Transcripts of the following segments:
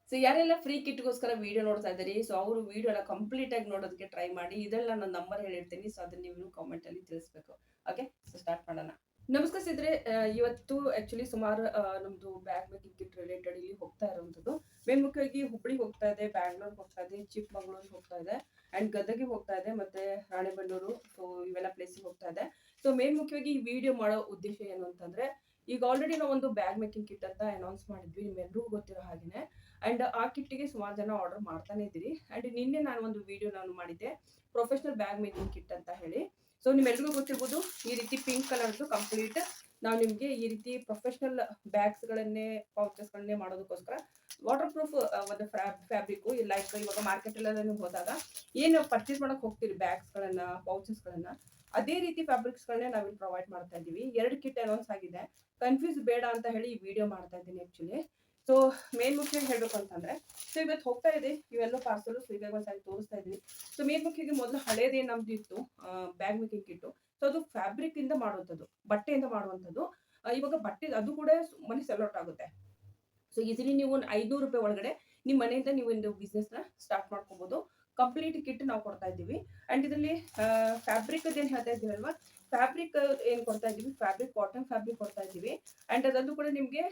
So ಯಾರೆಲ್ಲ free ಕಿಟ್ಗೋಸ್ಕರ video ನೋಡ್ತಾ ಇದ್ದೀರಿ, ಸೊ ಅವರು ವಿಡಿಯೋನ ಕಂಪ್ಲೀಟ್ ಆಗಿ ನೋಡೋದಕ್ಕೆ ಟ್ರೈ ಮಾಡಿ. ಇದೆಲ್ಲ ನನ್ನ ನಂಬರ್ ಹೇಳಿರ್ತೀನಿ, ಸೊ ಅದನ್ನ ನೀವು ಕಾಮೆಂಟ್ ಅಲ್ಲಿ ತಿಳಿಸ್ಬೇಕು. ಓಕೆ, ಸೊ ಸ್ಟಾರ್ಟ್ ಮಾಡೋಣ. ನಮಸ್ಕಾರ ಸಿದ್ರೆ, ಇವತ್ತು ಆಕ್ಚುಲಿ ಸುಮಾರು ನಮ್ದು ಬ್ಯಾಗ್ ಮೇಕಿಂಗ್ ಕಿಟ್ ರಿಲೇಟೆಡ್ ಇಲ್ಲಿ ಹೋಗ್ತಾ ಇರುವಂತದ್ದು. ಮೇಲ್ಮುಖವಾಗಿ ಹುಬ್ಳಿಗೆ ಹೋಗ್ತಾ ಇದೆ, ಬ್ಯಾಂಗ್ಳೂರ್ ಹೋಗ್ತಾ ಇದೆ, ಚಿಕ್ಕಮಗಳೂರು ಹೋಗ್ತಾ ಇದೆ, ಅಂಡ್ ಗದಗಿಗೆ ಹೋಗ್ತಾ ಇದೆ, ಮತ್ತೆ ರಾಣೆಬೆನ್ನೂರು, ಸೊ ಇವೆಲ್ಲ ಪ್ಲೇಸಿಗೆ ಹೋಗ್ತಾ ಇದೆ. ಸೊ ಮೇಲ್ಮುಖವಾಗಿ ಈ ವಿಡಿಯೋ ಮಾಡೋ ಉದ್ದೇಶ ಏನು ಅಂತಂದ್ರೆ, ಈಗ ಆಲ್ರೆಡಿ ನಾವು ಒಂದು ಬ್ಯಾಗ್ ಮೇಕಿಂಗ್ ಕಿಟ್ ಅಂತ ಅನೌನ್ಸ್ ಮಾಡಿದ್ವಿ, ನಿಮ್ಮೆಲ್ಲರಿಗೂ ಗೊತ್ತಿರೋ ಹಾಗೇನೆ. ಅಂಡ್ ಆ ಕಿಟ್ಗೆ ಸುಮಾರು ಜನ ಆರ್ಡರ್ ಮಾಡ್ತಾನೆ ಇದ್ದೀರಿ. ಅಂಡ್ ನಿನ್ನೆ ನಾನು ಒಂದು ವಿಡಿಯೋ ಮಾಡಿದ್ದೆ, ಪ್ರೊಫೆಷನಲ್ ಬ್ಯಾಗ್ ಮೇಕಿಂಗ್ ಕಿಟ್ ಅಂತ ಹೇಳಿ. ಸೊ ನಿಮ್ಮೆಲ್ರಿಗೂ ಗೊತ್ತಿರ್ಬೋದು, ಈ ರೀತಿ ಪಿಂಕ್ ಕಲರ್ದು ಕಂಪ್ಲೀಟ್ ನಾವು ನಿಮ್ಗೆ ಈ ರೀತಿ ಪ್ರೊಫೆಷನಲ್ ಬ್ಯಾಗ್ಸ್ ಗಳನ್ನೇ ಪೌಚಸ್ ಗಳನ್ನೇ ಮಾಡೋದಕ್ಕೋಸ್ಕರ ವಾಟರ್ ಪ್ರೂಫ್ ಒಂದು ಫ್ಯಾಬ್ರಿಕ್, ಲೈಕ್ ಇವಾಗ ಮಾರ್ಕೆಟ್ ಎಲ್ಲ ನೀವು ಹೋದಾಗ ಏನು ಪರ್ಚೇಸ್ ಮಾಡಕ್ ಹೋಗ್ತೀರಿ ಬ್ಯಾಗ್ಸ್ ಗಳನ್ನ, ಪೌಚಸ್ ಗಳನ್ನ, ಅದೇ ರೀತಿ ಫ್ಯಾಬ್ರಿಕ್ಸ್ ಗಳನ್ನೇ ನಾವಿಲ್ಲಿ ಪ್ರೊವೈಡ್ ಮಾಡ್ತಾ ಇದೀವಿ. 2 ಕಿಟ್ ಅನೌನ್ಸ್ ಆಗಿದೆ, ಕನ್ಫ್ಯೂಸ್ ಬೇಡ ಅಂತ ಹೇಳಿ ಈ ವಿಡಿಯೋ ಮಾಡ್ತಾ ಇದ್ದೀನಿ ಆಕ್ಚುಲಿ. ಸೊ ಮೇಲ್ಮುಖಿಯಾಗಿ ಹೇಳ್ಬೇಕು ಅಂತಂದ್ರೆ, ಸೊ ಇವತ್ತು ಹೋಗ್ತಾ ಇದೆ ಇವೆಲ್ಲ ಪಾರ್ಸಲ್. ಸೊ ಇವಾಗ ಒಂದ್ಸರಿ ತೋರಿಸ್ತಾ ಇದೀನಿ. ಸೊ ಮೇಲ್ಮುಖಿಗೆ ಮೊದಲು ಹಳೇದೇನು ನಮ್ದು ಇತ್ತು ಬ್ಯಾಗ್ ಮೇಕಿಂಗ್ ಕಿಟ್ಟು, ಸೊ ಅದು ಫ್ಯಾಬ್ರಿಕ್ ಇಂದ ಮಾಡುವಂಥದ್ದು, ಬಟ್ಟೆಯಿಂದ ಮಾಡುವಂಥದ್ದು. ಇವಾಗ ಬಟ್ಟೆ ಅದು ಕೂಡ ಮನೆ ಸೆಲ್ ಔಟ್ ಆಗುತ್ತೆ. ಸೊ ಈಸಿಲಿ ನೀವು ಒಂದು 500 ರೂಪಾಯಿ ಒಳಗಡೆ ನಿಮ್ಮ ಮನೆಯಿಂದ ನೀವು ಒಂದು ಬಿಸ್ನೆಸ್ ನ ಸ್ಟಾರ್ಟ್ ಮಾಡ್ಕೋಬಹುದು. ಕಂಪ್ಲೀಟ್ ಕಿಟ್ ನಾವು ಕೊಡ್ತಾ ಇದ್ದೀವಿ. ಅಂಡ್ ಇದರಲ್ಲಿ ಫ್ಯಾಬ್ರಿಕ್ ಏನ್ ಹೇಳ್ತಾ ಇದೀವಲ್ವಾ, ಫ್ಯಾಬ್ರಿಕ್ ಏನ್ ಕೊಡ್ತಾ ಇದೀವಿ, ಫ್ಯಾಬ್ರಿಕ್ ಕಾಟನ್ ಫ್ಯಾಬ್ರಿಕ್ ಕೊಡ್ತಾ ಇದೀವಿ. ಅಂಡ್ ಅದಲ್ಲೂ ಕೂಡ ನಿಮ್ಗೆ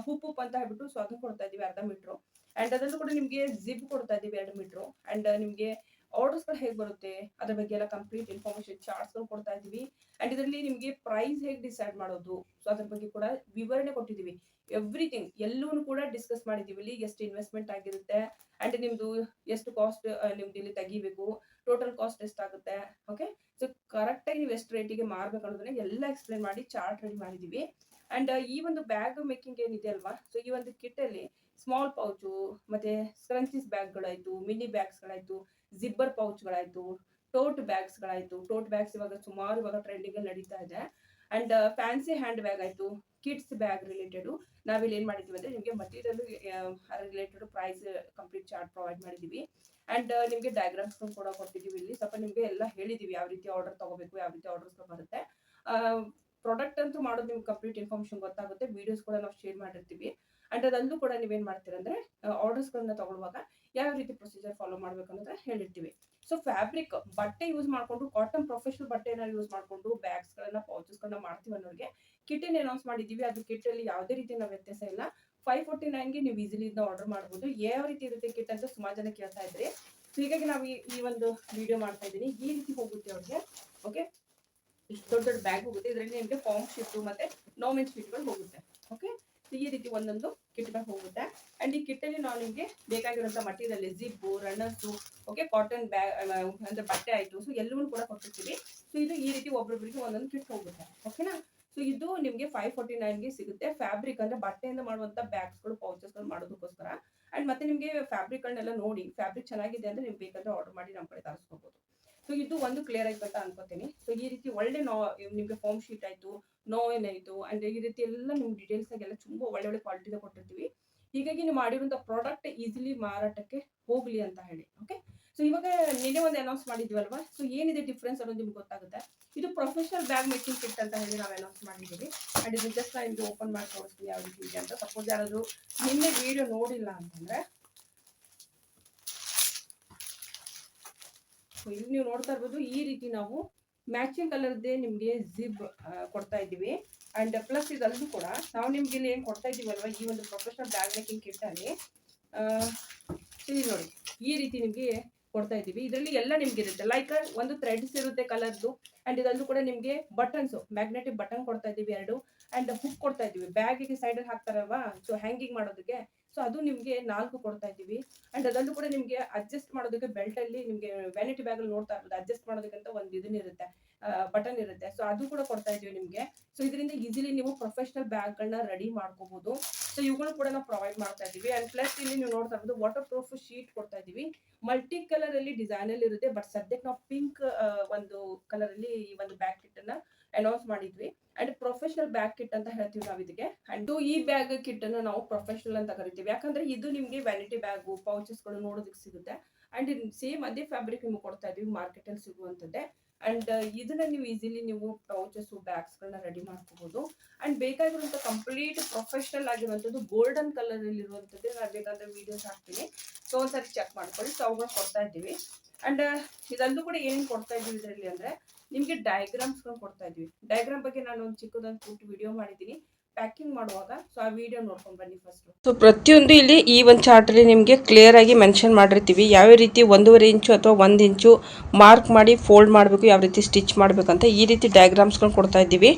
ಹೂಪ್ ಅಂತ ಹೇಳ್ಬಿಟ್ಟು ಸೊ ಅದನ್ನ ಕೊಡ್ತಾ ಇದೀವಿ 1/2 ಮೀಟರ್. ಅಂಡ್ ಅದಲ್ಲೂ ಕೂಡ ನಿಮ್ಗೆ ಜಿಪ್ ಕೊಡ್ತಾ ಇದೀವಿ 2 ಮೀಟರ್. ಅಂಡ್ ನಿಮ್ಗೆ ಆರ್ಡರ್ಸ್ ಗಳು ಹೇಗೆ ಬರುತ್ತೆ ಅದ್ರ ಬಗ್ಗೆ ಎಲ್ಲ ಕಂಪ್ಲೀಟ್ ಇನ್ಫಾರ್ಮೇಶನ್ ಚಾರ್ಟ್ಸ್ ಕೊಡ್ತಾ ಇದೀವಿ. ಅಂಡ್ ಇದರಲ್ಲಿ ನಿಮ್ಗೆ ಪ್ರೈಸ್ ಹೇಗೆ ಡಿಸೈಡ್ ಮಾಡೋದು, ಸೊ ಅದ್ರ ಬಗ್ಗೆ ಕೂಡ ವಿವರಣೆ ಕೊಟ್ಟಿದೀವಿ. ಎವ್ರಿಥಿಂಗ್ ಎಲ್ಲೂ ಕೂಡ ಡಿಸ್ಕಸ್ ಮಾಡಿದೀವಿ. ಇಲ್ಲಿ ಎಷ್ಟು ಇನ್ವೆಸ್ಟ್ಮೆಂಟ್ ಆಗಿರುತ್ತೆ, ಅಂಡ್ ನಿಮ್ದು ಎಷ್ಟು ಕಾಸ್ಟ್ ನಿಮ್ದು ಇಲ್ಲಿ ತೆಗಿಬೇಕು, ಟೋಟಲ್ ಕಾಸ್ಟ್ ಎಷ್ಟಾಗುತ್ತೆ. ಓಕೆ, ಸೊ ಕರೆಕ್ಟ್ ಆಗಿ ನೀವು ಎಷ್ಟು ರೇಟಿಗೆ ಮಾರ್ಬೇಕು ಅನ್ನೋದನ್ನ ಎಲ್ಲ ಎಕ್ಸ್ಪ್ಲೇನ್ ಮಾಡಿ ಚಾರ್ಟ್ ರೆಡಿ ಮಾಡಿದೀವಿ. ಅಂಡ್ ಈ ಒಂದು ಬ್ಯಾಗ್ ಮೇಕಿಂಗ್ ಏನಿದೆ ಅಲ್ವಾ, ಸೊ ಈ ಒಂದು ಕಿಟ್ ಅಲ್ಲಿ ಸ್ಮಾಲ್ ಪೌಚು, ಮತ್ತೆ ಸ್ಕ್ರಂಚೀಸ್ ಬ್ಯಾಗ್ ಗಳಾಯ್ತು, ಮಿನಿ ಬ್ಯಾಗ್ಸ್ ಗಳಾಯ್ತು, ಜಿಬ್ಬರ್ ಪೌಚ್ ಗಳಾಯ್ತು, ಟೋಟ್ ಬ್ಯಾಗ್ಸ್ ಗಳಾಯ್ತು. ಟೋಟ್ ಬ್ಯಾಗ್ಸ್ ಇವಾಗ ಸುಮಾರು ಇವಾಗ ಟ್ರೆಂಡಿಂಗ್ ಅಲ್ಲಿ ನಡೀತಾ ಇದೆ. ಅಂಡ್ ಫ್ಯಾನ್ಸಿ ಹ್ಯಾಂಡ್ ಬ್ಯಾಗ್ ಆಯ್ತು, ಕಿಡ್ಸ್ ಬ್ಯಾಗ್ ರಿಲೇಟೆಡ್ ನಾವಿಲ್ಲಿ ಏನ್ ಮಾಡಿದೀವಿ ಅಂದ್ರೆ ನಿಮ್ಗೆ material related price complete chart provide ಮಾಡಿದೀವಿ. ಅಂಡ್ ನಿಮ್ಗೆ ಡಯಾಗ್ರಾಮ್ಸ್ ಕೂಡ ಕೊಟ್ಟಿದೀವಿ. ಇಲ್ಲಿ ಸ್ವಲ್ಪ ನಿಮ್ಗೆ ಎಲ್ಲ ಹೇಳಿದೀವಿ ಯಾವ ರೀತಿ ಆರ್ಡರ್ ತಗೋಬೇಕು, ಯಾವ ರೀತಿ ಆರ್ಡರ್ಸ್ ಬರುತ್ತೆ. ಪ್ರಾಡಕ್ಟ್ ಅಂತೂ ಮಾಡೋದು ನಿಮ್ಗೆ ಕಂಪ್ಲೀಟ್ ಇನ್ಫಾರ್ಮೇಶನ್ ಗೊತ್ತಾಗುತ್ತೆ. ವಿಡಿಯೋಸ್ ಕೂಡ ನಾವು ಶೇರ್ ಮಾಡಿರ್ತೀವಿ. ಅಂಡ್ ಅದಲ್ಲೂ ಕೂಡ ನೀವೇನ್ ಮಾಡ್ತೀರಂದ್ರೆ ಆರ್ಡರ್ಸ್ ಗಳನ್ನ ತಗೊಳ್ಳುವಾಗ ಯಾವ ರೀತಿ ಪ್ರೊಸೀಜರ್ ಫಾಲೋ ಮಾಡ್ಬೇಕು ಅನ್ನೋದನ್ನ ಹೇಳಿರ್ತೀವಿ. ಸೊ ಫ್ಯಾಬ್ರಿಕ್ ಬಟ್ಟೆ ಯೂಸ್ ಮಾಡ್ಕೊಂಡು, ಕಾಟನ್ ಪ್ರೊಫೆಷನಲ್ ಬಟ್ಟೆನ ಯೂಸ್ ಮಾಡ್ಕೊಂಡು ಬ್ಯಾಗ್ಸ್ ಗಳನ್ನ, ಪೌಚಸ್ ಗಳನ್ನ ಮಾಡ್ತೀವಿ ಅನ್ನೋರಿಗೆ ಕಿಟ್ ಅನೌನ್ಸ್ ಮಾಡಿದೀವಿ. ಅದು ಕಿಟ್ ಅಲ್ಲಿ ಯಾವುದೇ ರೀತಿ ನಾವು ವ್ಯತ್ಯಾಸ ಇಲ್ಲ. 549ಗೆ ನೀವು ಈಸಿಲಿ ಇದನ್ನ ಆರ್ಡರ್ ಮಾಡಬಹುದು. ಯಾವ ರೀತಿ ಇರುತ್ತೆ ಕಿಟ್ ಅಂತ ಸುಮಾರು ಜನ ಕೇಳ್ತಾ ಇದ್ರಿ. ಸೊ ಹೀಗಾಗಿ ನಾವು ಈ ಒಂದು ವಿಡಿಯೋ ಮಾಡ್ತಾ ಇದ್ದೀನಿ. ಈ ರೀತಿ ಹೋಗುತ್ತೆ ಅವ್ರಿಗೆ. ಓಕೆ, ಇಷ್ಟು ದೊಡ್ಡ ದೊಡ್ಡ ಬ್ಯಾಗ್ ಹೋಗುತ್ತೆ. ಇದರಲ್ಲಿ ನಿಮಗೆ ಫಾರ್ಮ್ ಶೀಟ್ ಮತ್ತೆ ನಾರ್ಮಲ್ ಶೀಟ್ಗಳು ಹೋಗುತ್ತೆ. ಓಕೆ, ಈ ರೀತಿ ಒಂದೊಂದು ಕಿಟ್ಗಳು ಹೋಗುತ್ತೆ. ಅಂಡ್ ಈ ಕಿಟ್ ಅಲ್ಲಿ ನಾವು ನಿಮಗೆ ಬೇಕಾಗಿರುವಂತ material zip, runners, okay, cotton bag ಅಂದ್ರೆ ಬಟ್ಟೆ ಆಯ್ತು, ಸೊ ಎಲ್ಲವೂ ಕೂಡ ಕೊಟ್ಟಿರ್ತೀವಿ. ಸೊ ಇದು ಈ ರೀತಿ ಒಬ್ಬೊಬ್ಬರಿಗೆ ಒಂದೊಂದು ಕಿಟ್ ಹೋಗುತ್ತೆ. ಓಕೆನಾ, ಸೊ ಇದು ನಿಮಗೆ 549ಗೆ ಸಿಗುತ್ತೆ. ಫ್ಯಾಬ್ರಿಕ್ ಅಂದ್ರೆ ಬಟ್ಟೆಯಿಂದ ಮಾಡುವಂತ ಬ್ಯಾಗ್ಸ್ಗಳು, ಪೌಚಸ್ಗಳು ಮಾಡೋದಕ್ಕೋಸ್ಕರ. ಅಂಡ್ ಮತ್ತೆ ನಿಮಗೆ ಫ್ಯಾಬ್ರಿಕ್ ಗಳನ್ನೆಲ್ಲ ನೋಡಿ ಫ್ಯಾಬ್ರಿಕ್ ಚೆನ್ನಾಗಿದೆ ಅಂದ್ರೆ ನೀವು ಬೇಕಾದ್ರೆ ಆರ್ಡರ್ ಮಾಡಿ ನಮ್ಮ ಕಡೆ ತರಿಸ್ಕೋಬಹುದು. ಸೊ ಇದು ಒಂದು ಕ್ಲಿಯರ್ ಆಯ್ತು ಅಂತ ಅನ್ಕೋತೀನಿ. ಸೊ ಈ ರೀತಿ ಒಳ್ಳೆ ನಿಮ್ಗೆ ಫಾರ್ಮ್ ಶೀಟ್ ಆಯ್ತು, ನೋವೆನ್ ಆಯ್ತು, ಅಂಡ್ ಈ ರೀತಿ ಎಲ್ಲ ನಿಮ್ಗೆ ಡೀಟೇಲ್ಸ್ ಆಗಿ ಎಲ್ಲ ತುಂಬಾ ಒಳ್ಳೆ ಕ್ವಾಲಿಟಿದ ಕೊಟ್ಟಿರ್ತೀವಿ. ಹೀಗಾಗಿ ನೀವು ಮಾಡಿರುವಂತ ಪ್ರಾಡಕ್ಟ್ ಈಸಿಲಿ ಮಾರಾಟಕ್ಕೆ ಹೋಗ್ಲಿ ಅಂತ ಹೇಳಿ. ಓಕೆ, ಸೊ ಇವಾಗ ನಿನ್ನೆ ಒಂದು ಅನೌನ್ಸ್ ಮಾಡಿದ್ವಲ್ವಾ, ಸೊ ಏನಿದೆ ಡಿಫ್ರೆನ್ಸ್ ಅನ್ನೋದು ನಿಮ್ಗೆ ಗೊತ್ತಾಗುತ್ತೆ. ಇದು ಪ್ರೊಫೆಷನಲ್ ಬ್ಯಾಗ್ ಮೇಕಿಂಗ್ ಕಿಟ್ ಅಂತ ಹೇಳಿ ನಾವು ಅನೌನ್ಸ್ ಮಾಡಿದ್ದೀವಿ. ಅಂಡ್ ಇದು ಜಸ್ಟ್ ನಾನು ನಿಮ್ಗೆ ಓಪನ್ ಮಾಡಿ ತೋರಿಸ್ತೀನಿ ಯಾವ ರೀತಿ ಇದೆ ಅಂತ. ಸಪೋಸ್ ಯಾರಾದ್ರು ನಿನ್ನೆ ವಿಡಿಯೋ ನೋಡಿಲ್ಲ ಅಂತಂದ್ರೆ, ಇಲ್ಲಿ ನೀವು ನೋಡ್ತಾ ಇರ್ಬೋದು, ಈ ರೀತಿ ನಾವು ಮ್ಯಾಚಿಂಗ್ ಕಲರ್ದೇ ನಿಮ್ಗೆ ಜಿಬ್ ಕೊಡ್ತಾ ಇದ್ದೀವಿ. ಅಂಡ್ ಪ್ಲಸ್ ಇದಲ್ಲೂ ಕೂಡ ನಾವು ನಿಮ್ಗೆ ಇಲ್ಲಿ ಏನ್ ಕೊಡ್ತಾ ಇದೀವಲ್ವಾ, ಈ ಒಂದು ಪ್ರೊಫೆಷನಲ್ ಬ್ಯಾಗ್ ಮೇಕಿಂಗ್ ಕಿಟ್ ಅಲ್ಲಿ ಇಲ್ಲಿ ನೋಡಿ ಈ ರೀತಿ ನಿಮ್ಗೆ ಕೊಡ್ತಾ ಇದೀವಿ. ಇದರಲ್ಲಿ ಎಲ್ಲ ನಿಮ್ಗೆ ಇರುತ್ತೆ. ಲೈಕ್ ಒಂದು ಥ್ರೆಡ್ಸ್ ಇರುತ್ತೆ ಕಲರ್ದು. ಅಂಡ್ ಇದಲ್ಲೂ ಕೂಡ ನಿಮ್ಗೆ ಬಟನ್ಸ್, ಮ್ಯಾಗ್ನೆಟಿಕ್ ಬಟನ್ ಕೊಡ್ತಾ ಇದೀವಿ 2. ಅಂಡ್ ಹುಕ್ ಕೊಡ್ತಾ ಇದೀವಿ, ಬ್ಯಾಗಿಗೆ ಸೈಡ್ ಹಾಕ್ತಾರಲ್ವಾ, ಸೊ ಹ್ಯಾಂಗಿಂಗ್ ಮಾಡೋದಕ್ಕೆ, ಸೊ ಅದು ನಿಮ್ಗೆ 4 ಕೊಡ್ತಾ ಇದೀವಿ. ಅಂಡ್ ಅದಲ್ಲೂ ಕೂಡ ನಿಮ್ಗೆ ಅಡ್ಜಸ್ಟ್ ಮಾಡೋದಕ್ಕೆ ಬೆಲ್ಟ್ ಅಲ್ಲಿ ನಿಮ್ಗೆ ವ್ಯಾನಿಟಿ ಬ್ಯಾಗ್ ಅಲ್ಲಿ ನೋಡ್ತಾ ಇರ್ಬೋದು, ಅಡ್ಜಸ್ಟ್ ಮಾಡೋದಕ್ಕಂತ ಒಂದು ಇದನ್ನ ಇರುತ್ತೆ, ಬಟನ್ ಇರುತ್ತೆ. ಸೊ ಅದು ಕೂಡ ಕೊಡ್ತಾ ಇದೀವಿ ನಿಮ್ಗೆ. ಸೊ ಇದರಿಂದ ಈಸಿಲಿ ನೀವು ಪ್ರೊಫೆಷನಲ್ ಬ್ಯಾಗ್ ಗಳನ್ನ ರೆಡಿ ಮಾಡ್ಕೋಬಹುದು. ಸೊ ಇವುಗಳು ಕೂಡ ನಾವು ಪ್ರೊವೈಡ್ ಮಾಡ್ತಾ ಇದೀವಿ. ಅಂಡ್ ಪ್ಲಸ್ ಇಲ್ಲಿ ನೀವು ನೋಡ್ತಾ ಇರ್ಬೋದು ವಾಟರ್ ಪ್ರೂಫ್ ಶೀಟ್ ಕೊಡ್ತಾ ಇದೀವಿ. ಮಲ್ಟಿ ಕಲರ್ ಅಲ್ಲಿ ಡಿಸೈನ್ ಅಲ್ಲಿ ಇರುತ್ತೆ. ಬಟ್ ಸದ್ಯಕ್ಕೆ ನಾವು ಪಿಂಕ್ ಒಂದು ಕಲರ್ ಅಲ್ಲಿ ಈ ಒಂದು ಬ್ಯಾಗ್ ಕಿಟ್ ಅನ್ನ ಅನೌನ್ಸ್ ಮಾಡಿದ್ವಿ. ಅಂಡ್ ಪ್ರೊಫೆಷನಲ್ ಬ್ಯಾಗ್ ಕಿಟ್ ಅಂತ ಹೇಳ್ತೀವಿ ನಾವು ಇದಕ್ಕೆ. ಅಂಡ್ ಈ ಬ್ಯಾಗ್ ಕಿಟ್ ಅನ್ನು ನಾವು ಪ್ರೊಫೆಷನಲ್ ಅಂತ ಕರಿತೀವಿ. ಯಾಕಂದ್ರೆ ಇದು ನಿಮ್ಗೆ ವ್ಯಾನಿಟಿ ಬ್ಯಾಗ್, ಪೌಚಸ್ ಗಳು ನೋಡೋದಕ್ಕೆ ಸಿಗುತ್ತೆ. ಅಂಡ್ ಸೇಮ್ ಅದೇ ಫ್ಯಾಬ್ರಿಕ್ ನಿಮ್ಗೆ ಕೊಡ್ತಾ ಇದೀವಿ ಮಾರ್ಕೆಟ್ ಅಲ್ಲಿ ಸಿಗುವಂತದ್ದೇ. ಅಂಡ್ ಇದನ್ನ ನೀವು ಈಸಿಲಿ ನೀವು ಪೌಚಸ್ ಬ್ಯಾಗ್ಸ್ಗಳನ್ನ ರೆಡಿ ಮಾಡ್ಕೋಬಹುದು. ಅಂಡ್ ಬೇಕಾಗಿರುವಂತ ಕಂಪ್ಲೀಟ್ ಪ್ರೊಫೆಷನಲ್ ಆಗಿರುವಂತದ್ದು ಗೋಲ್ಡನ್ ಕಲರ್ ಅಲ್ಲಿ ಇರುವಂತದ್ದು ನಾನು ಬೇಕಾದ್ರೆ ವಿಡಿಯೋಸ್ ಹಾಕ್ತೀನಿ, ಸೊ ಒಂದ್ಸರಿ ಚೆಕ್ ಮಾಡ್ಕೊಳ್ಳಿ. ಸೊ ಅವುಗಳು ಕೊಡ್ತಾ ಇದ್ದೀವಿ. ಅಂಡ್ ಇದಲ್ಲೂ ಕೂಡ ಏನೇನು ಕೊಡ್ತಾ ಇದೀವಿ ಇದರಲ್ಲಿ ಅಂದ್ರೆ ನಿಮಗೆ ಡಯಾಗ್ರಾಮ್ಸ್ಗಳು ಕೊಡ್ತಾ ಇದೀವಿ. ಡಯಾಗ್ರಾಮ್ ಬಗ್ಗೆ ನಾನು ಒಂದು ಚಿಕ್ಕದೊಂದು ಪುಟ್ಟ ವಿಡಿಯೋ ಮಾಡಿದ್ದೀನಿ ಪ್ಯಾಕಿಂಗ್ ಮಾಡುವಾಗ, ಸೊ ಆ ವಿಡಿಯೋ ನೋಡ್ಕೊಂಡು ಬನ್ನಿ ಫಸ್ಟ್. ಸೊ ಪ್ರತಿಯೊಂದು ಇಲ್ಲಿ ಈ ಒಂದು ಚಾರ್ಟ್ ಅಲ್ಲಿ ನಿಮಗೆ ಕ್ಲಿಯರ್ ಆಗಿ ಮೆನ್ಷನ್ ಮಾಡಿರ್ತೀವಿ ಯಾವ ರೀತಿ 1.5 ಇಂಚು ಅಥವಾ 1 ಇಂಚು ಮಾರ್ಕ್ ಮಾಡಿ ಫೋಲ್ಡ್ ಮಾಡಬೇಕು, ಯಾವ ರೀತಿ ಸ್ಟಿಚ್ ಮಾಡಬೇಕಂತ ಈ ರೀತಿ ಡಯಾಗ್ರಾಮ್ಸ್ಗಳು ಕೊಡ್ತಾ ಇದ್ದೀವಿ.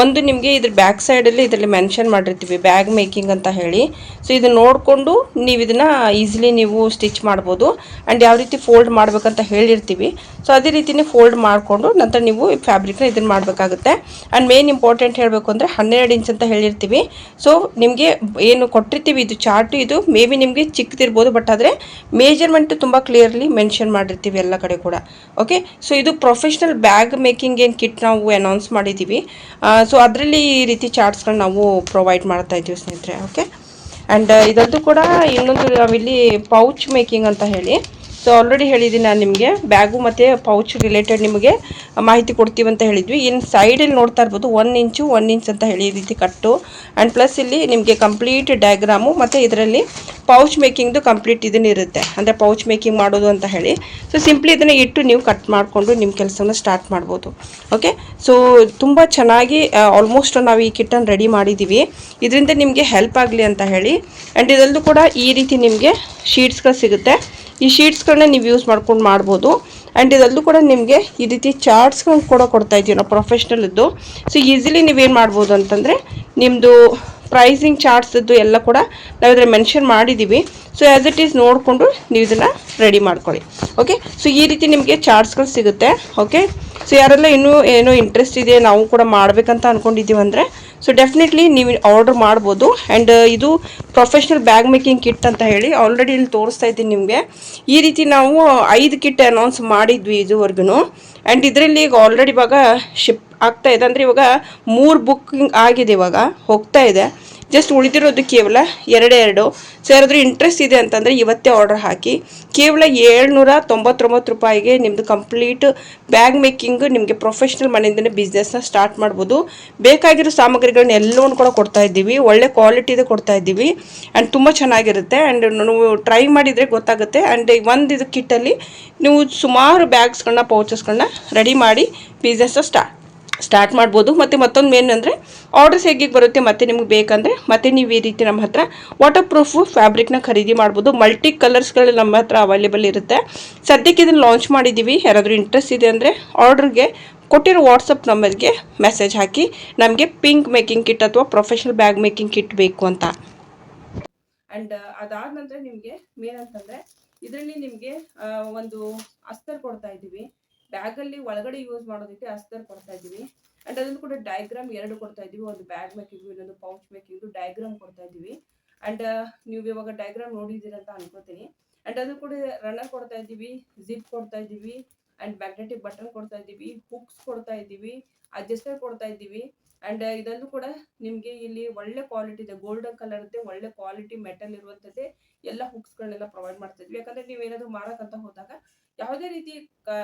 ಒಂದು ನಿಮಗೆ ಇದ್ರ ಬ್ಯಾಕ್ ಸೈಡಲ್ಲಿ ಇದರಲ್ಲಿ ಮೆನ್ಷನ್ ಮಾಡಿರ್ತೀವಿ ಬ್ಯಾಗ್ ಮೇಕಿಂಗ್ ಅಂತ ಹೇಳಿ. ಸೊ ಇದನ್ನ ನೋಡಿಕೊಂಡು ನೀವು ಇದನ್ನ ಈಸಿಲಿ ನೀವು ಸ್ಟಿಚ್ ಮಾಡ್ಬೋದು. ಆ್ಯಂಡ್ ಯಾವ ರೀತಿ ಫೋಲ್ಡ್ ಮಾಡಬೇಕಂತ ಹೇಳಿರ್ತೀವಿ. ಸೊ ಅದೇ ರೀತಿಯೇ ಫೋಲ್ಡ್ ಮಾಡಿಕೊಂಡು ನಂತರ ನೀವು ಫ್ಯಾಬ್ರಿಕ್ನ ಇದನ್ನು ಮಾಡಬೇಕಾಗುತ್ತೆ. ಆ್ಯಂಡ್ ಮೇನ್ ಇಂಪಾರ್ಟೆಂಟ್ ಹೇಳಬೇಕು ಅಂದರೆ 12 ಇಂಚ್ ಅಂತ ಹೇಳಿರ್ತೀವಿ. ಸೊ ನಿಮಗೆ ಏನು ಕೊಟ್ಟಿರ್ತೀವಿ ಇದು ಚಾರ್ಟು, ಇದು ಮೇ ಬಿ ನಿಮಗೆ ಚಿಕ್ಕದಿರ್ಬೋದು, ಬಟ್ ಆದರೆ ಮೇಜರ್ಮೆಂಟ್ ತುಂಬ ಕ್ಲಿಯರ್ಲಿ ಮೆನ್ಷನ್ ಮಾಡಿರ್ತೀವಿ ಎಲ್ಲ ಕಡೆ ಕೂಡ. ಓಕೆ, ಸೊ ಇದು ಪ್ರೊಫೆಷ್ನಲ್ ಬ್ಯಾಗ್ ಮೇಕಿಂಗ್ ಏನು ಕಿಟ್ ನಾವು ಅನೌನ್ಸ್ ಮಾಡಿದ್ದೀವಿ. ಸೊ ಅದರಲ್ಲಿ ಈ ರೀತಿ ಚಾರ್ಟ್ಸ್ಗಳನ್ನ ನಾವು ಪ್ರೊವೈಡ್ ಮಾಡ್ತಾ ಇದ್ದೀವಿ ಸ್ನೇಹಿತರೆ. ಓಕೆ, ಆ್ಯಂಡ್ ಇದರದ್ದು ಕೂಡ ಇನ್ನೊಂದು ನಾವಿಲ್ಲಿ ಪೌಚ್ ಮೇಕಿಂಗ್ ಅಂತ ಹೇಳಿ, ಸೊ ಆಲ್ರೆಡಿ ಹೇಳಿದ್ದೀನಿ ನಾನು ನಿಮಗೆ ಬ್ಯಾಗು ಮತ್ತು ಪೌಚ್ ರಿಲೇಟೆಡ್ ನಿಮಗೆ ಮಾಹಿತಿ ಕೊಡ್ತೀವಿ ಅಂತ ಹೇಳಿದ್ವಿ. ಇನ್ನು ಸೈಡಲ್ಲಿ ನೋಡ್ತಾ ಇರ್ಬೋದು 1 ಇಂಚು 1 ಇಂಚ್ ಅಂತ ಹೇಳಿ ಈ ರೀತಿ ಕಟ್ಟು. ಆ್ಯಂಡ್ ಪ್ಲಸ್ ಇಲ್ಲಿ ನಿಮಗೆ ಕಂಪ್ಲೀಟ್ ಡಯಾಗ್ರಾಮು ಮತ್ತು ಇದರಲ್ಲಿ ಪೌಚ್ ಮೇಕಿಂಗ್ದು ಕಂಪ್ಲೀಟ್ ಇದನ್ನು ಇರುತ್ತೆ, ಅಂದರೆ ಪೌಚ್ ಮೇಕಿಂಗ್ ಮಾಡೋದು ಅಂತ ಹೇಳಿ. ಸೊ ಸಿಂಪ್ಲಿ ಇದನ್ನು ಇಟ್ಟು ನೀವು ಕಟ್ ಮಾಡಿಕೊಂಡು ನಿಮ್ಮ ಕೆಲಸನ ಸ್ಟಾರ್ಟ್ ಮಾಡ್ಬೋದು. ಓಕೆ, ಸೊ ತುಂಬ ಚೆನ್ನಾಗಿ ಆಲ್ಮೋಸ್ಟ್ ನಾವು ಈ ಕಿಟ್ಟನ್ನು ರೆಡಿ ಮಾಡಿದ್ದೀವಿ, ಇದರಿಂದ ನಿಮಗೆ ಹೆಲ್ಪ್ ಆಗಲಿ ಅಂತ ಹೇಳಿ. ಆ್ಯಂಡ್ ಇದರಲ್ಲೂ ಕೂಡ ಈ ರೀತಿ ನಿಮಗೆ ಶೀಟ್ಸ್ಗಳು ಸಿಗುತ್ತೆ. ಈ ಶೀಟ್ಸ್ಗಳನ್ನ ನೀವು ಯೂಸ್ ಮಾಡ್ಕೊಂಡು ಮಾಡ್ಬೋದು. ಆ್ಯಂಡ್ ಇದರಲ್ಲೂ ಕೂಡ ನಿಮಗೆ ಈ ರೀತಿ ಚಾರ್ಟ್ಸ್ಗಳನ್ನ ಕೂಡ ಕೊಡ್ತಾ ಇದ್ದೀವಿ ನಾವು ಪ್ರೊಫೆಷ್ನಲ್ದು. ಸೊ ಈಸಿಲಿ ನೀವೇನು ಮಾಡ್ಬೋದು ಅಂತಂದರೆ ನಿಮ್ಮದು ಪ್ರೈಸಿಂಗ್ ಚಾರ್ಟ್ಸದ್ದು ಎಲ್ಲ ಕೂಡ ನಾವು ಇದರಲ್ಲಿ ಮೆನ್ಷನ್ ಮಾಡಿದ್ದೀವಿ. ಸೊ ಆ್ಯಸ್ ಇಟ್ ಈಸ್ ನೋಡಿಕೊಂಡು ನೀವು ಇದನ್ನು ರೆಡಿ ಮಾಡ್ಕೊಳ್ಳಿ. ಓಕೆ, ಸೊ ಈ ರೀತಿ ನಿಮಗೆ ಚಾರ್ಟ್ಸ್ಗಳು ಸಿಗುತ್ತೆ. ಓಕೆ, ಸೊ ಯಾರೆಲ್ಲ ಇನ್ನೂ ಏನೋ ಇಂಟ್ರೆಸ್ಟ್ ಇದೆ ನಾವು ಕೂಡ ಮಾಡಬೇಕಂತ ಅಂದ್ಕೊಂಡಿದ್ದೀವಿ ಅಂದರೆ ಸೊ ಡೆಫಿನೆಟ್ಲಿ ನೀವು ಆರ್ಡರ್ ಮಾಡ್ಬೋದು. ಆ್ಯಂಡ್ ಇದು ಪ್ರೊಫೆಷ್ನಲ್ ಬ್ಯಾಗ್ ಮೇಕಿಂಗ್ ಕಿಟ್ ಅಂತ ಹೇಳಿ ಆಲ್ರೆಡಿ ಇಲ್ಲಿ ತೋರಿಸ್ತಾ ಇದ್ದೀನಿ ನಿಮಗೆ. ಈ ರೀತಿ ನಾವು 5 ಕಿಟ್ ಅನೌನ್ಸ್ ಮಾಡಿದ್ವಿ ಇದುವರೆಗೂ. ಆ್ಯಂಡ್ ಇದರಲ್ಲಿ ಈಗ ಆಲ್ರೆಡಿ ಇವಾಗ ಶಿಪ್ ಆಗ್ತಾ ಇದೆ, ಅಂದರೆ ಇವಾಗ 3 ಬುಕ್ಕಿಂಗ್ ಆಗಿದೆ, ಇವಾಗ ಹೋಗ್ತಾ ಇದೆ. ಜಸ್ಟ್ ಉಳಿದಿರೋದು ಕೇವಲ 2. ಸೊ ಯಾರಾದರೂ ಇಂಟ್ರೆಸ್ಟ್ ಇದೆ ಅಂತಂದರೆ ಇವತ್ತೇ ಆರ್ಡರ್ ಹಾಕಿ. ಕೇವಲ 799 ರೂಪಾಯಿಗೆ ನಿಮ್ಮದು ಕಂಪ್ಲೀಟ್ ಬ್ಯಾಗ್ ಮೇಕಿಂಗ್ ನಿಮಗೆ ಪ್ರೊಫೆಷ್ನಲ್ ಮನೆಯಿಂದಲೇ ಬಿಸ್ನೆಸ್ನ ಸ್ಟಾರ್ಟ್ ಮಾಡ್ಬೋದು. ಬೇಕಾಗಿರೋ ಸಾಮಗ್ರಿಗಳನ್ನ ಎಲ್ಲವನ್ನೂ ಕೂಡ ಕೊಡ್ತಾ ಇದ್ದೀವಿ, ಒಳ್ಳೆ ಕ್ವಾಲಿಟಿದೆ ಕೊಡ್ತಾ ಇದ್ದೀವಿ. ಆ್ಯಂಡ್ ತುಂಬ ಚೆನ್ನಾಗಿರುತ್ತೆ. ಆ್ಯಂಡ್ ನೀವು ಟ್ರೈ ಮಾಡಿದರೆ ಗೊತ್ತಾಗುತ್ತೆ. ಆ್ಯಂಡ್ ಒಂದು ಇದು ಕಿಟ್ಟಲ್ಲಿ ನೀವು ಸುಮಾರು ಬ್ಯಾಗ್ಸ್ಗಳನ್ನ ಪೌಚಸ್ಗಳನ್ನ ರೆಡಿ ಮಾಡಿ ಬಿಸ್ನೆಸ್ನ ಸ್ಟಾರ್ಟ್ ಮಾಡ್ಬೋದು. ಮತ್ತು ಮತ್ತೊಂದು ಏನಂದರೆ ಆರ್ಡರ್ಸ್ ಹೇಗೆ ಬರುತ್ತೆ ಮತ್ತು ನಿಮ್ಗೆ ಬೇಕಂದರೆ ಮತ್ತೆ ನೀವು ಈ ರೀತಿ ನಮ್ಮ ಹತ್ರ ವಾಟರ್ ಪ್ರೂಫು ಫ್ಯಾಬ್ರಿಕ್ನ ಖರೀದಿ ಮಾಡ್ಬೋದು. ಮಲ್ಟಿ ಕಲರ್ಸ್ಗಳು ನಮ್ಮ ಹತ್ರ ಅವೈಲೇಬಲ್ ಇರುತ್ತೆ. ಸದ್ಯಕ್ಕೆ ಇದನ್ನು ಲಾಂಚ್ ಮಾಡಿದ್ದೀವಿ. ಯಾರಾದರೂ ಇಂಟ್ರೆಸ್ಟ್ ಇದೆ ಅಂದರೆ ಆರ್ಡ್ರಿಗೆ ಕೊಟ್ಟಿರೋ ವಾಟ್ಸಪ್ ನಂಬರ್ಗೆ ಮೆಸೇಜ್ ಹಾಕಿ ನಮಗೆ ಪಿಂಕ್ ಮೇಕಿಂಗ್ ಕಿಟ್ ಅಥವಾ ಪ್ರೊಫೆಷನಲ್ ಬ್ಯಾಗ್ ಮೇಕಿಂಗ್ ಕಿಟ್ ಬೇಕು ಅಂತ. ಆ್ಯಂಡ್ ಅದಾದ ನಂತರ ನಿಮಗೆ ಮೇನ್ ಅಂತಂದರೆ ಇದರಲ್ಲಿ ನಿಮಗೆ ಒಂದು ಅಸ್ತರ್ ಕೊಡ್ತಾ ಇದ್ದೀವಿ. ಬ್ಯಾಗಲ್ಲಿ ಒಳಗಡೆ ಯೂಸ್ ಮಾಡೋದಕ್ಕೆ ಅಸ್ತರ್ ಕೊಡ್ತಾ ಇದ್ದೀವಿ. ಆ್ಯಂಡ್ ಅದನ್ನು ಕೂಡ ಡಯಾಗ್ರಾಮ್ 2 ಕೊಡ್ತಾ ಇದ್ದೀವಿ, ಒಂದು ಬ್ಯಾಗ್ ಮೇಕಿಂಗು ಇನ್ನೊಂದು ಪೌಚ್ ಮೇಕಿಂಗು ಡಯಾಗ್ರಾಮ್ ಕೊಡ್ತಾ ಇದ್ದೀವಿ. ಆ್ಯಂಡ್ ನೀವು ಇವಾಗ ಡಯಾಗ್ರಾಮ್ ನೋಡಿದ್ದೀರಂತ ಅನ್ಕೋತೀನಿ. ಆ್ಯಂಡ್ ಅದು ಕೂಡ ರನ್ನರ್ ಕೊಡ್ತಾ ಇದ್ದೀವಿ, ಜಿಪ್ ಕೊಡ್ತಾ ಇದ್ದೀವಿ, ಆ್ಯಂಡ್ ಮ್ಯಾಗ್ನೆಟಿಕ್ ಬಟನ್ ಕೊಡ್ತಾ ಇದ್ದೀವಿ, ಹುಕ್ಸ್ ಕೊಡ್ತಾ ಇದ್ದೀವಿ, ಅಡ್ಜಸ್ಟರ್ ಕೊಡ್ತಾ ಇದ್ದೀವಿ. ಆ್ಯಂಡ್ ಇದನ್ನು ಕೂಡ ನಿಮಗೆ ಇಲ್ಲಿ ಒಳ್ಳೆ ಕ್ವಾಲಿಟಿ ಇದೆ, ಗೋಲ್ಡನ್ ಕಲರ್ ಇದೆ, ಒಳ್ಳೆ ಕ್ವಾಲಿಟಿ ಮೆಟಲ್ ಇರುವಂಥದ್ದೇ ಎಲ್ಲ ಹುಕ್ಸ್ಗಳನ್ನೆಲ್ಲ ಪ್ರೊವೈಡ್ ಮಾಡ್ತಾ ಇದ್ವಿ. ಯಾಕಂದರೆ ನೀವೇನಾದರೂ ಮಾರಕ್ಕಂತ ಹೋದಾಗ ಯಾವುದೇ ರೀತಿ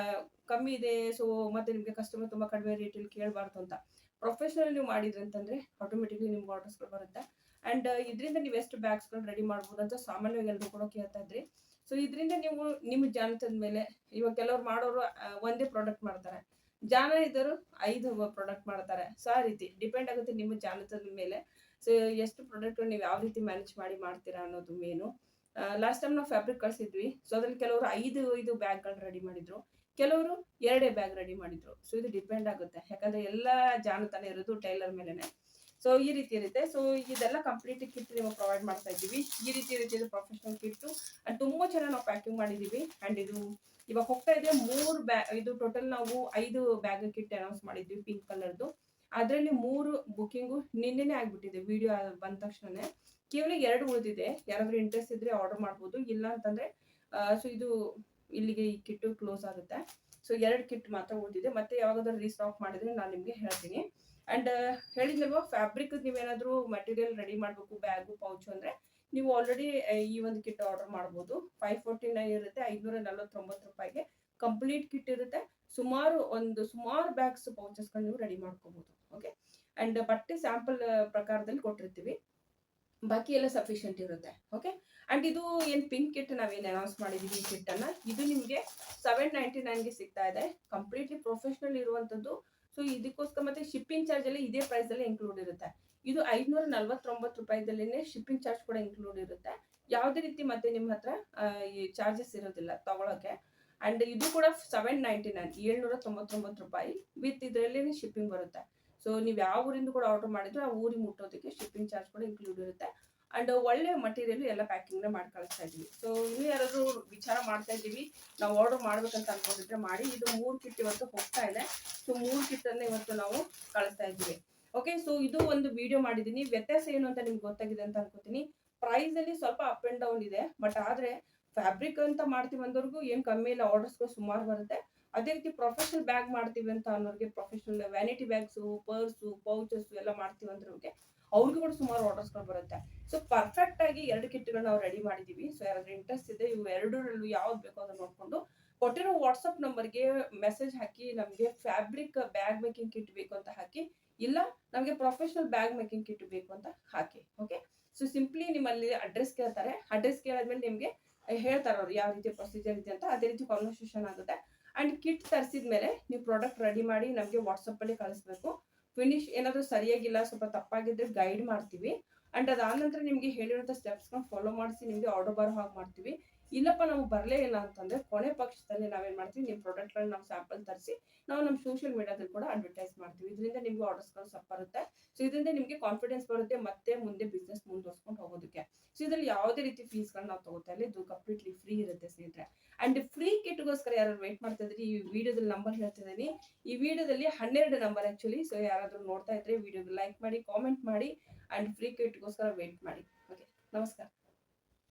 ಕಮ್ಮಿ ಇದೆ, ಸೊ ಮತ್ತೆ ನಿಮಗೆ ಕಸ್ಟಮರ್ ತುಂಬ ಕಡಿಮೆ ರೇಟಲ್ಲಿ ಕೇಳಬಾರ್ದು ಅಂತ ಪ್ರೊಫೆಷನಲ್ ನೀವು ಮಾಡಿದ್ರಿ ಅಂತಂದರೆ ಆಟೋಮೆಟಿಕ್ಲಿ ನಿಮ್ಗೆ ಆರ್ಡರ್ಸ್ಗಳು ಬರುತ್ತೆ. ಆ್ಯಂಡ್ ಇದರಿಂದ ನೀವು ಎಷ್ಟು ಬ್ಯಾಗ್ಸ್ಗಳು ರೆಡಿ ಮಾಡ್ಬೋದು ಅಂತ ಸಾಮಾನ್ಯವಾಗಿ ಎಲ್ಲರೂ ಕೂಡ ಕೇಳ್ತಾ ಇದ್ರಿ. ಸೊ ಇದರಿಂದ ನೀವು ನಿಮ್ಮ ಜಾಣತನದ ಮೇಲೆ, ಇವಾಗ ಕೆಲವ್ರು ಮಾಡೋರು ಒಂದೇ ಪ್ರಾಡಕ್ಟ್ ಮಾಡ್ತಾರೆ, ಜಾಣ ಇದ್ದರು 5 ಪ್ರಾಡಕ್ಟ್ ಮಾಡ್ತಾರೆ. ಸೊ ಆ ರೀತಿ ಡಿಪೆಂಡ್ ಆಗುತ್ತೆ ನಿಮ್ಮ ಜಾಣತನದ ಮೇಲೆ. ಸೊ ಎಷ್ಟು ಪ್ರಾಡಕ್ಟ್ ನೀವು ಯಾವ ರೀತಿ ಮ್ಯಾನೇಜ್ ಮಾಡ್ತೀರಾ ಅನ್ನೋದು ಮೇನು. ಲಾಸ್ಟ್ ಟೈಮ್ ನಾವು ಫ್ಯಾಬ್ರಿಕ್ ಕಳಿಸಿದ್ವಿ. ಸೊ ಅದ್ರಲ್ಲಿ ಕೆಲವರು 5 ಬ್ಯಾಗ್ಗಳು ರೆಡಿ ಮಾಡಿದ್ರು, ಕೆಲವರು 2 ಬ್ಯಾಗ್ ರೆಡಿ ಮಾಡಿದ್ರು. ಸೊ ಇದು ಡಿಪೆಂಡ್ ಆಗುತ್ತೆ, ಯಾಕಂದರೆ ಎಲ್ಲ ಜಾಣತನ ಇರೋದು ಟೈಲರ್ ಮೇಲೆನೆ. ಸೊ ಈ ರೀತಿ ಇರುತ್ತೆ. ಸೊ ಇದೆಲ್ಲ ಕಂಪ್ಲೀಟ್ ಕಿಟ್ ನಿಮಗೆ ಪ್ರೊವೈಡ್ ಮಾಡ್ತಾ ಇದ್ದೀವಿ. ಈ ರೀತಿ ಇರುತ್ತೆ ಇದು ಪ್ರೊಫೆಷನಲ್ ಕಿಟ್ಟು. ಆ್ಯಂಡ್ ತುಂಬ ಚೆನ್ನಾಗಿ ನಾವು ಪ್ಯಾಕಿಂಗ್ ಮಾಡಿದ್ದೀವಿ. ಆ್ಯಂಡ್ ಇದು ಇವಾಗ ಹೋಗ್ತಾ ಇದೆ 3 ಬ್ಯಾಗ್. ಇದು ಟೋಟಲ್ ನಾವು 5 ಬ್ಯಾಗ್ ಕಿಟ್ ಅನೌನ್ಸ್ ಮಾಡಿದ್ವಿ ಪಿಂಕ್ ಕಲರ್ದು. ಅದರಲ್ಲಿ 3 ಬುಕ್ಕಿಂಗು ನಿನ್ನೆನೇ ಆಗಿಬಿಟ್ಟಿದೆ, ವಿಡಿಯೋ ಬಂದ ತಕ್ಷಣನೇ. ಕೇವಲ 2 ಉಳಿದಿದೆ. ಯಾರಾದರೂ ಇಂಟ್ರೆಸ್ಟ್ ಇದ್ದರೆ ಆರ್ಡರ್ ಮಾಡ್ಬೋದು, ಇಲ್ಲ ಅಂತಂದರೆ ಸೊ ಇದು ಇಲ್ಲಿಗೆ ಈ ಕಿಟ್ಟು ಕ್ಲೋಸ್ ಆಗುತ್ತೆ. ಸೊ 2 ಕಿಟ್ ಮಾತ್ರ ಉಳಿದಿದೆ. ಮತ್ತೆ ಯಾವಾಗಾದ್ರೂ ರೀಸ್ಟಾಕ್ ಮಾಡಿದರೆ ನಾನು ನಿಮಗೆ ಹೇಳ್ತೀನಿ. ಆ್ಯಂಡ್ ಹೇಳಿದ್ನಲ್ವ, ಫ್ಯಾಬ್ರಿಕ್ ನೀವೇನಾದರೂ ಮೆಟೀರಿಯಲ್ ರೆಡಿ ಮಾಡಬೇಕು ಬ್ಯಾಗು ಪೌಚು ಅಂದರೆ ನೀವು ಆಲ್ರೆಡಿ ಈ ಒಂದು ಕಿಟ್ ಆರ್ಡರ್ ಮಾಡ್ಬೋದು. 549 ಇರುತ್ತೆ, 549 ರೂಪಾಯಿಗೆ ಕಂಪ್ಲೀಟ್ ಕಿಟ್ ಇರುತ್ತೆ. ಸುಮಾರು ಬ್ಯಾಗ್ಸ್ ಪೌಚಸ್ಗಳು ನೀವು ರೆಡಿ ಮಾಡ್ಕೋಬಹುದು. ಓಕೆ, ಅಂಡ್ ಬಟ್ಟೆ ಸ್ಯಾಂಪಲ್ ಪ್ರಕಾರದಲ್ಲಿ ಕೊಟ್ಟಿರ್ತೀವಿ, ಬಾಕಿ ಎಲ್ಲ ಸಫಿಶಿಯಂಟ್ ಇರುತ್ತೆ. ಓಕೆ, ಅಂಡ್ ಇದು ಏನ್ ಪಿಂಕ್ ಕಿಟ್ ನಾವೇನು ಅನೌನ್ಸ್ ಮಾಡಿದೀವಿ ಈ ಕಿಟ್ ಅನ್ನ, ಇದು ನಿಮ್ಗೆ 799 ಸಿಗ್ತಾ ಇದೆ, ಕಂಪ್ಲೀಟ್ಲಿ ಪ್ರೊಫೆಷನಲ್ ಇರುವಂತದ್ದು. ಸೊ ಇದಕ್ಕೋಸ್ಕರ ಮತ್ತೆ ಶಿಪ್ಪಿಂಗ್ ಚಾರ್ಜ್ ಎಲ್ಲ ಇದೇ ಪ್ರೈಸ್ ಅಲ್ಲಿ ಇನ್ಕ್ಲೂಡ್ ಇರುತ್ತೆ. ಇದು 549 ರೂಪಾಯಿದಲ್ಲಿನೇ ಶಿಪ್ಪಿಂಗ್ ಚಾರ್ಜ್ ಕೂಡ ಇನ್ಕ್ಲೂಡ್ ಇರುತ್ತೆ. ಯಾವುದೇ ರೀತಿ ಮತ್ತೆ ನಿಮ್ಮ ಹತ್ರ ಈ ಚಾರ್ಜಸ್ ಇರೋದಿಲ್ಲ ತಗೊಳಕ್ಕೆ. ಅಂಡ್ ಇದು ಕೂಡ 799 ರೂಪಾಯಿ ವಿತ್ ಇದರಲ್ಲಿ ಶಿಪ್ಪಿಂಗ್ ಬರುತ್ತೆ. ಸೊ ನೀವು ಯಾವ ಊರಿಂದ ಕೂಡ ಆರ್ಡರ್ ಮಾಡಿದ್ರೆ ಆ ಊರಿಗೆ ಮುಟ್ಟೋದಕ್ಕೆ ಶಿಪ್ಪಿಂಗ್ ಚಾರ್ಜ್ ಕೂಡ ಇನ್ಕ್ಲೂಡ್ ಇರುತ್ತೆ. ಅಂಡ್ ಒಳ್ಳೆ ಮಟೀರಿಯಲ್ ಎಲ್ಲ ಪ್ಯಾಕಿಂಗ್ ಮಾಡಿ ಕಳಿಸ್ತಾ ಇದೀವಿ. ಸೊ ಇನ್ನು ಯಾರಾದ್ರೂ ವಿಚಾರ ಮಾಡ್ತಾ ಇದ್ದೀವಿ ನಾವು ಆರ್ಡರ್ ಮಾಡ್ಬೇಕಂತ ಅನ್ಕೊಂಡಿದ್ರೆ ಮಾಡಿ. ಇದು 3 ಕಿಟ್ ಇವತ್ತು ಹೋಗ್ತಾ ಇದೆ. ಸೊ 3 ಕಿಟ್ ಅನ್ನ ಇವತ್ತು ನಾವು ಕಳಿಸ್ತಾ ಇದ್ದೀವಿ. ಓಕೆ, ಸೊ ಇದು ಒಂದು ವಿಡಿಯೋ ಮಾಡಿದೀನಿ. ವ್ಯತ್ಯಾಸ ಏನು ಅಂತ ನಿಮ್ಗೆ ಗೊತ್ತಾಗಿದೆ ಅಂತ ಅನ್ಕೋತೀನಿ. ಪ್ರೈಸ್ ಅಲ್ಲಿ ಸ್ವಲ್ಪ ಅಪ್ ಅಂಡ್ ಡೌನ್ ಇದೆ, ಬಟ್ ಆದ್ರೆ ಫ್ಯಾಬ್ರಿಕ್ ಅಂತ ಮಾಡ್ತೀವಿ ಅಂದವ್ರಿಗೂ ಏನ್ ಕಮ್ಮಿ ಇಲ್ಲ, ಆರ್ಡರ್ಸ್ಗೂ ಸುಮಾರು ಬರುತ್ತೆ. ಅದೇ ರೀತಿ ಪ್ರೊಫೆಷನಲ್ ಬ್ಯಾಗ್ ಮಾಡ್ತೀವಿ ಅಂತ ಅನ್ನೋರಿಗೆ, professional vanity bags, purse, pouches ಎಲ್ಲ ಮಾಡ್ತೀವಿ ಅಂದ್ರಿಗೆ ಅವ್ರಿಗೂ ಕೂಡ ಸುಮಾರು ಆರ್ಡರ್ಸ್ಗಳು ಬರುತ್ತೆ. ಸೊ ಪರ್ಫೆಕ್ಟ್ ಆಗಿ 2 ಕಿಟ್ಗಳನ್ನ ನಾವು ರೆಡಿ ಮಾಡಿದೀವಿ. ಸೊ ಯಾರಾದ್ರೂ ಇಂಟ್ರೆಸ್ಟ್ ಇದೆ ಇವು ಎರಡರಲ್ಲೂ ಯಾವ್ದು ಬೇಕೋ ಅದನ್ನ ನೋಡ್ಕೊಂಡು ಕೊಟ್ಟಿರೋ ವಾಟ್ಸ್ಆಪ್ ನಂಬರ್ಗೆ ಮೆಸೇಜ್ ಹಾಕಿ ನಮಗೆ ಫ್ಯಾಬ್ರಿಕ್ ಬ್ಯಾಗ್ ಮೇಕಿಂಗ್ ಕಿಟ್ ಬೇಕು ಅಂತ ಹಾಕಿ, ಇಲ್ಲ ನಮಗೆ ಪ್ರೊಫೆಷನಲ್ ಬ್ಯಾಗ್ ಮೇಕಿಂಗ್ ಕಿಟ್ ಬೇಕು ಅಂತ ಹಾಕಿ. ಓಕೆ, ಸೊ ಸಿಂಪ್ಲಿ ನಿಮ್ಮಲ್ಲಿ ಅಡ್ರೆಸ್ ಕೇಳ್ತಾರೆ. ಅಡ್ರೆಸ್ ಕೇಳಿದ್ಮೇಲೆ ನಿಮ್ಗೆ ಹೇಳ್ತಾರೆ ಅವ್ರು ಯಾವ ರೀತಿ ಪ್ರೊಸೀಜರ್ ಇದೆ ಅಂತ. ಅದೇ ರೀತಿ ಕಾನ್ವರ್ಸೇಷನ್ ಆಗುತ್ತೆ. ಅಂಡ್ ಕಿಟ್ ತರಿಸಿದ್ಮೇಲೆ ನೀವು ಪ್ರಾಡಕ್ಟ್ ರೆಡಿ ಮಾಡಿ ನಮಗೆ ವಾಟ್ಸಪ್ ಅಲ್ಲಿ ಕಳಿಸ್ಬೇಕು. ಫಿನಿಶ್ ಏನಾದರೂ ಸರಿಯಾಗಿಲ್ಲ, ಸ್ವಲ್ಪ ತಪ್ಪಾಗಿದ್ರೆ ಗೈಡ್ ಮಾಡ್ತೀವಿ. ಅಂಡ್ ಅದಾದ ನಂತರ ನಿಮಗೆ ಹೇಳಿರುವಂಥ ಸ್ಟೆಪ್ಸ್ನ ಫಾಲೋ ಮಾಡಿಸಿ ನಿಮಗೆ ಆರ್ಡರ್ ಬರೋ ಹಾಗೆ ಮಾಡ್ತೀವಿ. ಇಲ್ಲಪ್ಪ ನಾವು ಬರಲೇ ಇಲ್ಲ ಅಂತಂದ್ರೆ ಕೊನೆ ಪಕ್ಷದಲ್ಲಿ ನಾವೇನು ಮಾಡ್ತೀವಿ, ನಿಮ್ಮ ಪ್ರಾಡಕ್ಟ್ಗಳನ್ನ ನಾವು ಸ್ಯಾಂಪಲ್ ತರಿಸಿ ನಾವು ನಮ್ಮ ಸೋಷಿಯಲ್ ಮೀಡಿಯಾದಲ್ಲಿ ಕೂಡ ಅಡ್ವರ್ಟೈಸ್ ಮಾಡ್ತೀವಿ. ಇದರಿಂದ ನಿಮ್ಗೆ ಆರ್ಡರ್ಸ್ಗಳು ಸ್ವಲ್ಪ ಬರುತ್ತೆ. ಸೊ ಇದರಿಂದ ನಿಮಗೆ ಕಾನ್ಫಿಡೆನ್ಸ್ ಬರುತ್ತೆ ಮತ್ತೆ ಮುಂದೆ ಬಿಸ್ನೆಸ್ ಮುಂದುವರ್ಸ್ಕೊಂಡು ಹೋಗೋದಕ್ಕೆ. ಸೊ ಇದರಲ್ಲಿ ಯಾವುದೇ ರೀತಿ ಫೀಸ್ಗಳನ್ನ ನಾವು ತಗೋತಾ ಇಲ್ಲ, ಇದು ಕಂಪ್ಲೀಟ್ಲಿ ಫ್ರೀ ಇರುತ್ತೆ ಸ್ನೇಹಿತರೆ. ಅಂಡ್ ಫ್ರೀ ಕಿಟ್ಗೋಸ್ಕರ ಯಾರು ವೇಟ್ ಮಾಡ್ತಾ ಇದ್ರಿ, ಈ ವಿಡಿಯೋದಲ್ಲಿ ನಂಬರ್ ಹೇಳ್ತಿದ್ದೀನಿ. ಈ ವಿಡಿಯೋದಲ್ಲಿ 12 ನಂಬರ್ ಆಕ್ಚುಲಿ. ಸೊ ಯಾರಾದ್ರೂ ನೋಡ್ತಾ ಇದ್ರೆ ವಿಡಿಯೋಗೆ ಲೈಕ್ ಮಾಡಿ, ಕಾಮೆಂಟ್ ಮಾಡಿ, ಅಂಡ್ ಫ್ರೀ ಕಿಟ್ಗೋಸ್ಕರ ವೇಟ್ ಮಾಡಿ. ಓಕೆ, ನಮಸ್ಕಾರ.